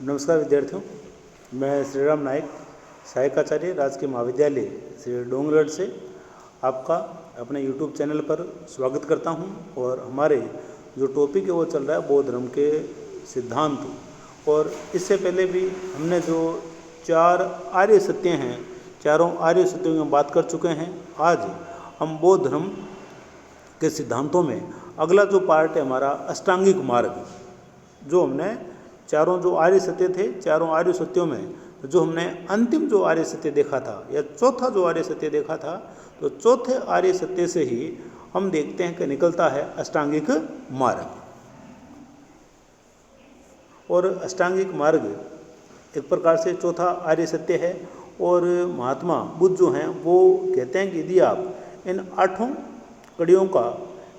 नमस्कार विद्यार्थियों, मैं श्रीराम नायक, सहायकाचार्य राजकीय महाविद्यालय श्री डोंगरगढ़ से आपका अपने YouTube चैनल पर स्वागत करता हूं। और हमारे जो टॉपिक है वो चल रहा है बौद्ध धर्म के सिद्धांत। और इससे पहले भी हमने जो 4 आर्य सत्य हैं, चारों आर्य सत्यों की हम बात कर चुके हैं। आज हम बौद्ध धर्म के सिद्धांतों में अगला जो पार्ट है हमारा अष्टांगिक मार्ग, जो हमने चारों जो आर्य सत्य थे, चारों आर्य सत्यों में जो हमने अंतिम जो आर्य सत्य देखा था या चौथा जो आर्य सत्य देखा था, तो चौथे आर्य सत्य से ही हम देखते हैं कि निकलता है अष्टांगिक मार्ग। और अष्टांगिक मार्ग एक प्रकार से चौथा आर्य सत्य है। और महात्मा बुद्ध जो हैं वो कहते हैं कि यदि आप इन 8 कड़ियों का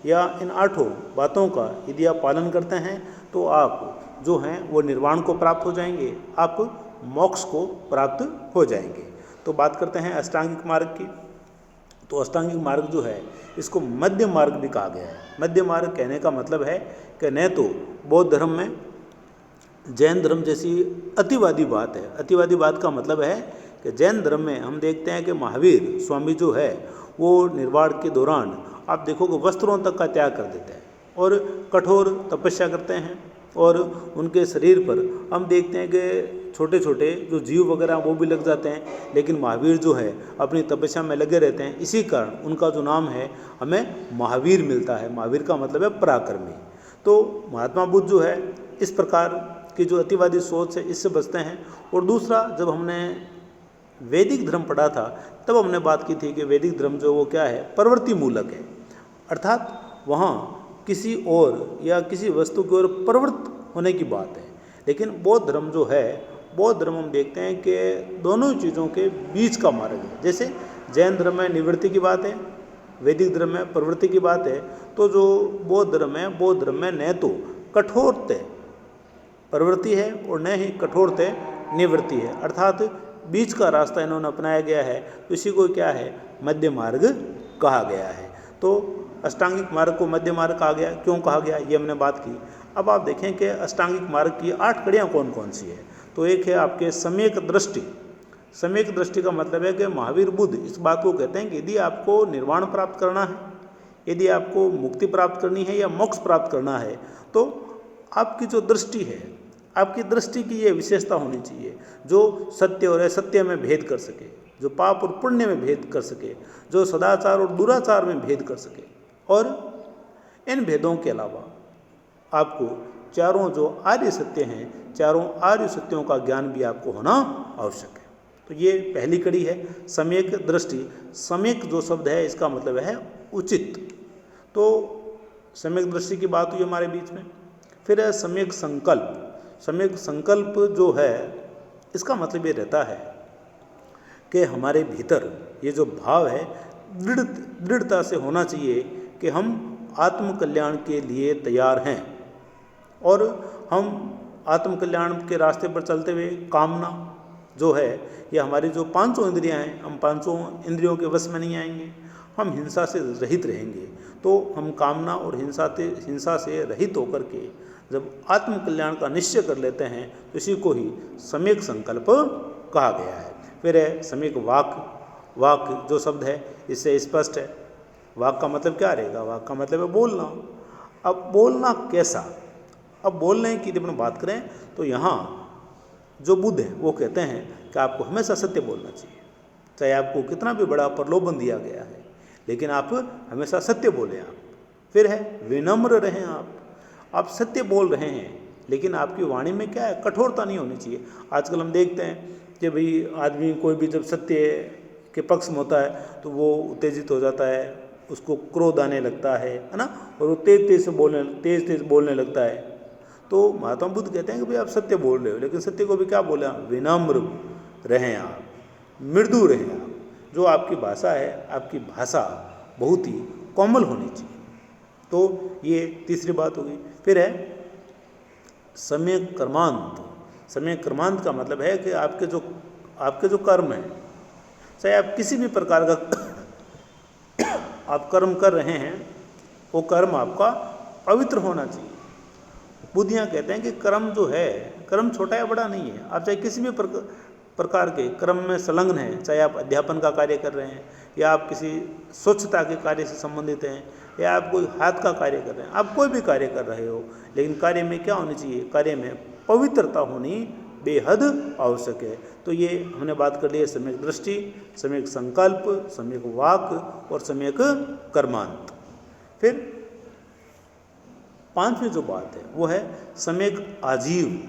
या इन 8 बातों का यदि आप पालन करते हैं तो आप जो हैं वो निर्वाण को प्राप्त हो जाएंगे, आप मोक्ष को प्राप्त हो जाएंगे। तो बात करते हैं अष्टांगिक मार्ग की। तो अष्टांगिक मार्ग जो है इसको मध्य मार्ग भी कहा गया है। मध्य मार्ग कहने का मतलब है कि न तो बौद्ध धर्म में जैन धर्म जैसी अतिवादी बात है। अतिवादी बात का मतलब है कि जैन धर्म में हम देखते हैं कि महावीर स्वामी जो है वो निर्वाण के दौरान आप देखोगे वस्त्रों तक का त्याग कर देते हैं और कठोर तपस्या करते हैं। और उनके शरीर पर हम देखते हैं कि छोटे छोटे जो जीव वगैरह वो भी लग जाते हैं, लेकिन महावीर जो है अपनी तपस्या में लगे रहते हैं। इसी कारण उनका जो नाम है हमें महावीर मिलता है। महावीर का मतलब है पराक्रमी। तो महात्मा बुद्ध जो है इस प्रकार की जो अतिवादी सोच है इससे बचते हैं। और दूसरा, जब हमने वैदिक धर्म पढ़ा था तब हमने बात की थी कि वैदिक धर्म जो वो क्या है, प्रवृत्ति मूलक है, अर्थात वहाँ किसी और या किसी वस्तु की ओर प्रवृत्त होने की बात है। लेकिन बौद्ध धर्म जो है, बौद्ध धर्म हम देखते हैं कि दोनों चीज़ों के बीच का मार्ग है। जैसे जैन धर्म में निवृत्ति की बात है, वैदिक धर्म में प्रवृत्ति की बात है, तो जो बौद्ध धर्म है, बौद्ध धर्म में न तो कठोरतः प्रवृत्ति है और न ही कठोरतः निवृत्ति है, अर्थात बीच का रास्ता इन्होंने अपनाया गया है। तो इसी को क्या है, मध्य मार्ग कहा गया है। तो अष्टांगिक मार्ग को मध्य मार्ग कहा गया। क्यों कहा गया ये हमने बात की। अब आप देखें कि अष्टांगिक मार्ग की 8 कड़ियाँ कौन कौन सी है। तो एक है आपके सम्यक दृष्टि। सम्यक दृष्टि का मतलब है कि महावीर बुद्ध इस बात को कहते हैं कि यदि आपको निर्वाण प्राप्त करना है, यदि आपको मुक्ति प्राप्त करनी है या मोक्ष प्राप्त करना है, तो आपकी जो दृष्टि है, आपकी दृष्टि की ये विशेषता होनी चाहिए जो सत्य और असत्य में भेद कर सके, जो पाप और पुण्य में भेद कर सके, जो सदाचार और दुराचार में भेद कर सके। और इन भेदों के अलावा आपको चारों जो आर्य सत्य हैं, चारों आर्य सत्यों का ज्ञान भी आपको होना आवश्यक है। तो ये पहली कड़ी है सम्यक दृष्टि। सम्यक जो शब्द है इसका मतलब है उचित। तो सम्यक दृष्टि की बात हुई हमारे बीच में। फिर है सम्यक संकल्प। सम्यक संकल्प जो है इसका मतलब ये रहता है कि हमारे भीतर ये जो भाव है दृढ़ता से होना चाहिए कि हम आत्मकल्याण के लिए तैयार हैं और हम आत्मकल्याण के रास्ते पर चलते हुए कामना जो है, ये हमारी जो 5 इंद्रियां हैं, हम 5 इंद्रियों के वश में नहीं आएंगे, हम हिंसा से रहित रहेंगे। तो हम कामना और हिंसा से रहित होकर के जब आत्मकल्याण का निश्चय कर लेते हैं तो इसी को ही सम्यक संकल्प कहा गया है। फिर है सम्यक वाक। वाक जो शब्द है इससे स्पष्ट है। वाक का मतलब क्या रहेगा, वाक का मतलब है बोलना। अब बोलना कैसा, अब बोलने की जब हम बात करें तो यहाँ जो बुद्ध है वो कहते हैं कि आपको हमेशा सत्य बोलना चाहिए, चाहे आपको कितना भी बड़ा प्रलोभन दिया गया है, लेकिन आप हमेशा सत्य बोलें आप। फिर है विनम्र रहें आप सत्य बोल रहे हैं लेकिन आपकी वाणी में क्या है, कठोरता नहीं होनी चाहिए। आजकल हम देखते हैं कि भाई आदमी कोई भी जब सत्य के पक्ष में होता है तो वो उत्तेजित हो जाता है, उसको क्रोध आने लगता है ना, और वो तेज बोलने लगता है। तो महात्मा बुद्ध कहते हैं कि भाई आप सत्य बोल रहे हो, लेकिन सत्य को भी क्या बोले, विनम्र रहें आप, मृदु रहें आप। जो आपकी भाषा है, आपकी भाषा बहुत ही कोमल होनी चाहिए। तो ये तीसरी बात होगी। फिर है सम्यक कर्मांत। सम्यक कर्मांत का मतलब है कि आपके जो कर्म है, चाहे आप किसी भी प्रकार का आप कर्म कर रहे हैं, वो कर्म आपका पवित्र होना चाहिए। बुद्धियाँ कहते हैं कि कर्म जो है, कर्म छोटा या बड़ा नहीं है। आप चाहे किसी भी प्रकार के कर्म में संलग्न हैं, चाहे आप अध्यापन का कार्य कर रहे हैं, या आप किसी स्वच्छता के कार्य से संबंधित हैं, या आप कोई हाथ का कार्य कर रहे हैं, आप कोई भी कार्य कर रहे हो, लेकिन कार्य में क्या होनी चाहिए? कार्य में पवित्रता होनी बेहद आवश्यक है। तो ये हमने बात कर ली है सम्यक दृष्टि, सम्यक संकल्प, सम्यक वाक और सम्यक कर्मांत। फिर पांचवी जो बात है वो है सम्यक आजीव।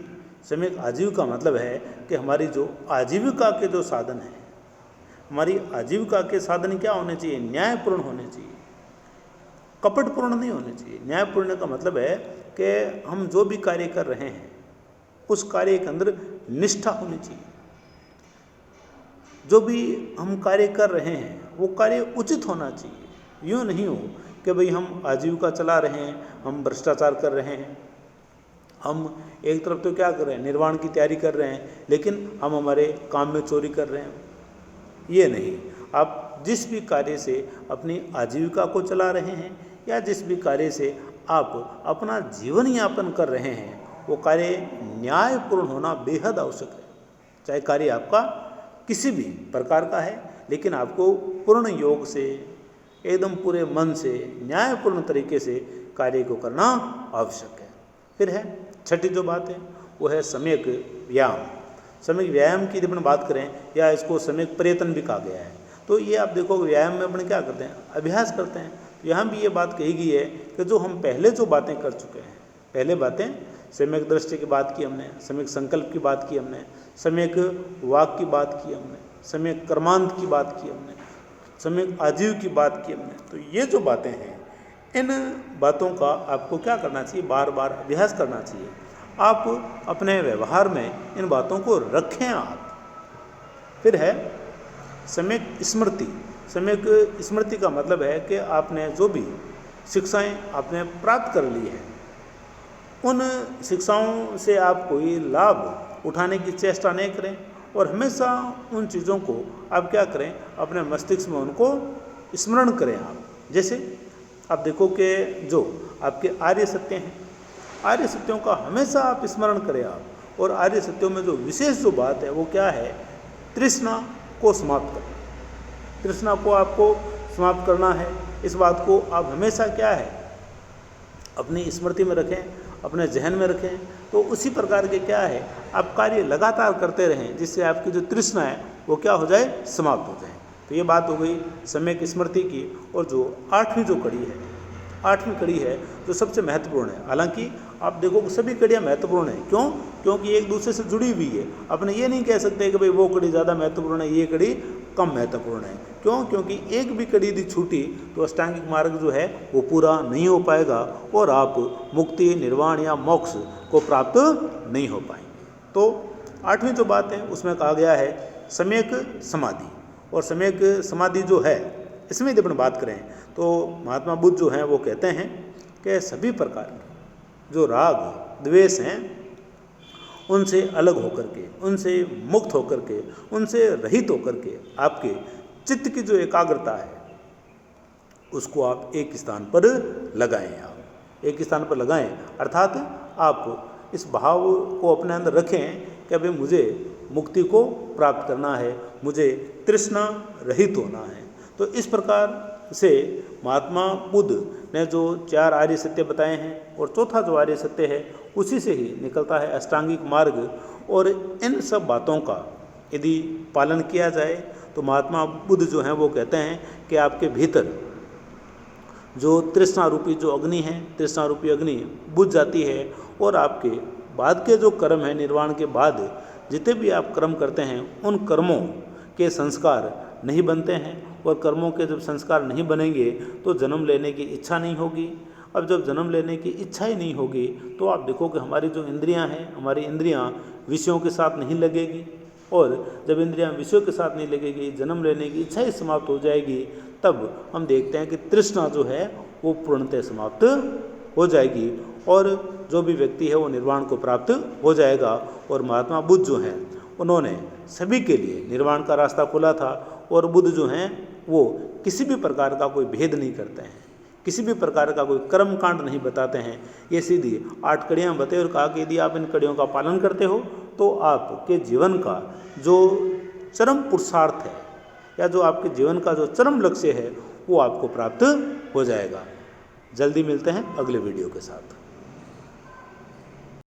सम्यक आजीव का मतलब है कि हमारी जो आजीविका के जो साधन हैं, हमारी आजीविका के साधन क्या होने चाहिए? न्यायपूर्ण होने चाहिए, कपटपूर्ण नहीं होने चाहिए। न्यायपूर्ण का मतलब है कि हम जो भी कार्य कर रहे हैं उस कार्य के अंदर निष्ठा होनी चाहिए। जो भी हम कार्य कर रहे हैं वो कार्य उचित होना चाहिए। यूँ नहीं हो कि भाई हम आजीविका चला रहे हैं, हम भ्रष्टाचार कर रहे हैं, हम एक तरफ तो क्या कर रहे हैं, निर्वाण की तैयारी कर रहे हैं, लेकिन हम हमारे काम में चोरी कर रहे हैं। ये नहीं। आप जिस भी कार्य से अपनी आजीविका को चला रहे हैं या जिस भी कार्य से आप अपना जीवन यापन कर रहे हैं वो कार्य न्यायपूर्ण होना बेहद आवश्यक है। चाहे कार्य आपका किसी भी प्रकार का है, लेकिन आपको पूर्ण योग से, एकदम पूरे मन से, न्यायपूर्ण तरीके से कार्य को करना आवश्यक है। फिर है छठी जो बात है वो है सम्यक व्यायाम। सम्यक व्यायाम की यदि अपन बात करें, या इसको सम्यक प्रयत्न भी कहा गया है, तो ये आप देखो व्यायाम में अपन क्या करते हैं? अभ्यास करते हैं। तो यहाँ भी ये बात कही गई है कि जो हम पहले जो बातें कर चुके हैं, पहले बातें सम्यक दृष्टि की बात की हमने, सम्यक संकल्प की बात की हमने, सम्यक वाक की बात की हमने, सम्यक कर्मांत की बात की हमने, सम्यक आजीव की बात की हमने। तो ये जो बातें हैं, इन बातों का आपको क्या करना चाहिए? बार बार अभ्यास करना चाहिए। आप अपने व्यवहार में इन बातों को रखें आप। फिर है सम्यक स्मृति। सम्यक स्मृति का मतलब है कि आपने जो भी शिक्षाएं आपने प्राप्त कर ली हैं, उन शिक्षाओं से आप कोई लाभ उठाने की चेष्टा नहीं करें, और हमेशा उन चीज़ों को आप क्या करें? अपने मस्तिष्क में उनको स्मरण करें आप। जैसे आप देखो कि जो आपके आर्य सत्य हैं, आर्य सत्यों का हमेशा आप स्मरण करें आप। और आर्य सत्यों में जो विशेष जो बात है वो क्या है? तृष्णा को समाप्त करना। तृष्णा को आपको समाप्त करना है। इस बात को आप हमेशा क्या है? अपनी स्मृति में रखें, अपने जहन में रखें। तो उसी प्रकार के क्या है? आप कार्य लगातार करते रहें, जिससे आपकी जो तृष्णा है वो क्या हो जाए? समाप्त हो जाए। तो ये बात हो गई सम्यक स्मृति की। और जो आठवीं जो कड़ी है, आठवीं कड़ी है जो सबसे महत्वपूर्ण है। हालांकि आप देखो कि सभी कड़ियाँ महत्वपूर्ण हैं। क्यों? क्योंकि एक दूसरे से जुड़ी हुई है। अपने ये नहीं कह सकते कि भाई वो कड़ी ज़्यादा महत्वपूर्ण है, ये कड़ी कम महत्वपूर्ण है। क्यों? क्योंकि एक भी कड़ी यदि छूटी तो अष्टांगिक मार्ग जो है वो पूरा नहीं हो पाएगा और आप मुक्ति, निर्वाण या मोक्ष को प्राप्त नहीं हो पाएंगे। तो आठवीं जो बात है उसमें कहा गया है सम्यक समाधि। और सम्यक समाधि जो है, इसमें यदि अपन बात करें तो महात्मा बुद्ध जो हैं वो कहते हैं कि सभी प्रकार के जो राग द्वेष हैं उनसे अलग होकर के, उनसे मुक्त होकर के, उनसे रहित होकर के आपके चित्त की जो एकाग्रता है उसको आप एक स्थान पर लगाएं। आप एक स्थान पर लगाएं, अर्थात आप इस भाव को अपने अंदर रखें कि भाई मुझे मुक्ति को प्राप्त करना है, मुझे तृष्णा रहित होना है। तो इस प्रकार से महात्मा बुद्ध ने जो चार आर्य सत्य बताए हैं और चौथा जो आर्य सत्य है उसी से ही निकलता है अष्टांगिक मार्ग। और इन सब बातों का यदि पालन किया जाए तो महात्मा बुद्ध जो हैं वो कहते हैं कि आपके भीतर जो तृष्णा रूपी जो अग्नि है, तृष्णा रूपी अग्नि बुझ जाती है और आपके बाद के जो कर्म है, निर्वाण के बाद जितने भी आप कर्म करते हैं उन कर्मों के संस्कार नहीं बनते हैं। और कर्मों के जब संस्कार नहीं बनेंगे तो जन्म लेने की इच्छा नहीं होगी। अब जब जन्म लेने की इच्छा ही नहीं होगी तो आप देखो कि हमारी जो इंद्रियां हैं, हमारी इंद्रियां विषयों के साथ नहीं लगेगी। और जब इंद्रियां विषयों के साथ नहीं लगेगी, जन्म लेने की इच्छा ही समाप्त हो जाएगी, तब हम देखते हैं कि तृष्णा जो है वो पूर्णतः समाप्त हो जाएगी और जो भी व्यक्ति है वो निर्वाण को प्राप्त हो जाएगा। और महात्मा बुद्ध जो हैं उन्होंने सभी के लिए निर्वाण का रास्ता खोला था। और बुद्ध जो हैं वो किसी भी प्रकार का कोई भेद नहीं करते हैं, किसी भी प्रकार का कोई कर्म कांड नहीं बताते हैं। ये सीधी 8 कड़ियाँ बताई और कहा कि यदि आप इन कड़ियों का पालन करते हो तो आपके जीवन का जो चरम पुरुषार्थ है या जो आपके जीवन का जो चरम लक्ष्य है वो आपको प्राप्त हो जाएगा। जल्दी मिलते हैं अगले वीडियो के साथ।